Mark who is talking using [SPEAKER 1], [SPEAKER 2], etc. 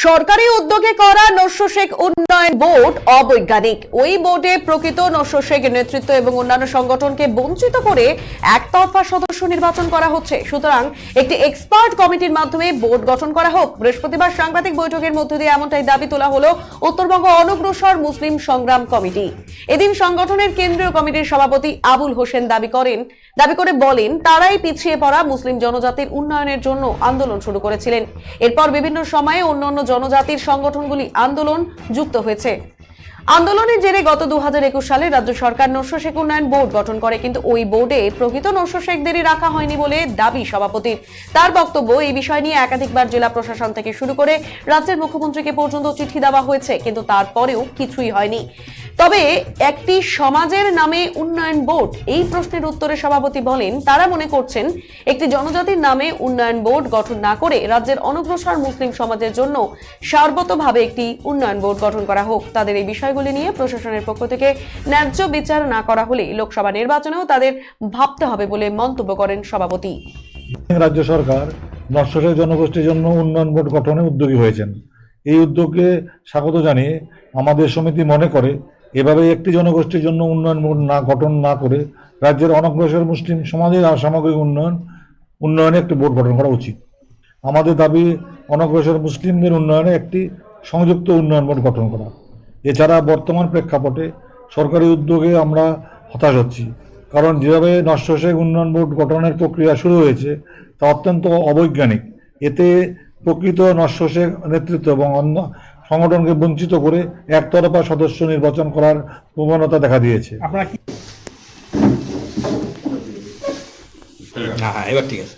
[SPEAKER 1] সরকারি উদ্যোগে করা নস্য শেখ উন্নয়ন বোর্ড অবৈজ্ঞানিক। ওই বোর্ডে প্রকৃত নস্য শেখ নেতৃত্ব এবং অন্যান্য সংগঠনকে বঞ্চিত করে একতরফা সদস্য নির্বাচন করা হচ্ছে। সুতরাং একটি এক্সপার্ট কমিটির মাধ্যমে বোর্ড গঠন করা হোক। বৃহস্পতিবার সাংবাদিক বৈঠকের মধ্য দিয়ে এমনটাই দাবি তোলা হলো উত্তরবঙ্গ অনগ্রসর মুসলিম সংগ্রাম কমিটি। এদিন সংগঠনের কেন্দ্রীয় কমিটির সভাপতি আবুল হোসেন দাবি করে বলেন, তারাই পিছিয়ে পড়া মুসলিম জনজাতির উন্নয়নের জন্য আন্দোলন শুরু করেছিলেন। এরপর বিভিন্ন সময়ে অন্যান্য জনজাতির সংগঠনগুলি আন্দোলন যুক্ত হয়েছে। আন্দোলনের জেরে গত 2021 সালে রাজ্য সরকার নস্য শেখ উন্নয়ন বোর্ড গঠন করে, কিন্তু ওই বোর্ডে প্রকৃত নস্য শেখদেরই রাখা হয়নি বলে দাবি সভাপতির। তার বক্তব্য, এই বিষয় নিয়ে একাধিকবার জেলা প্রশাসন থেকে শুরু করে রাজ্যের মুখ্যমন্ত্রীকে পর্যন্ত চিঠি দেওয়া হয়েছে, কিন্তু তারপরেও কিছুই হয়নি। তবে একটি সমাজের নামে উন্নয়ন বোর্ড, এই প্রশ্নের উত্তরে সভাপতি বলেন, তারা মনে করছেন একটি জনজাতির নামে উন্নয়ন বোর্ড গঠন না করে রাজ্যের অনগ্রসর মুসলিম সমাজের জন্য সার্বতোভাবে একটি উন্নয়ন বোর্ড গঠন করা হোক। তাদের এই বিষয়গুলি নিয়ে প্রশাসনের পক্ষ থেকে ন্যায্য বিচার না করা হলে লোকসভা নির্বাচনেও তাদের ভাবতে হবে বলে মন্তব্য করেন সভাপতি।
[SPEAKER 2] রাজ্য সরকার নস্য শেখ জনগোষ্ঠীর জন্য উন্নয়ন বোর্ড গঠনে উদ্যোগী হয়েছেন। এই উদ্যোগকে স্বাগত জানিয়ে আমাদের সমিতি মনে করে, এভাবে একটি জনগোষ্ঠীর জন্য উন্নয়ন বোর্ড গঠন না করে রাজ্যের অনগ্রসর মুসলিম সমাজের সামগ্রিক উন্নয়নে একটি বোর্ড গঠন করা উচিত। আমাদের দাবি, অনগ্রসর মুসলিমদের উন্নয়নে একটি সংযুক্ত উন্নয়ন বোর্ড গঠন করা। এছাড়া বর্তমান প্রেক্ষাপটে সরকারি উদ্যোগে আমরা হতাশ হচ্ছি, কারণ যেভাবে নস্য শেখ উন্নয়ন বোর্ড গঠনের প্রক্রিয়া শুরু হয়েছে তা অত্যন্ত অবৈজ্ঞানিক। এতে প্রকৃত নস্য শেখ নেতৃত্ব এবং অন্য সংগঠনকে বঞ্চিত করে একতরফা সদস্য নির্বাচন করার প্রবণতা দেখা দিয়েছে।
[SPEAKER 3] এবার ঠিক আছে।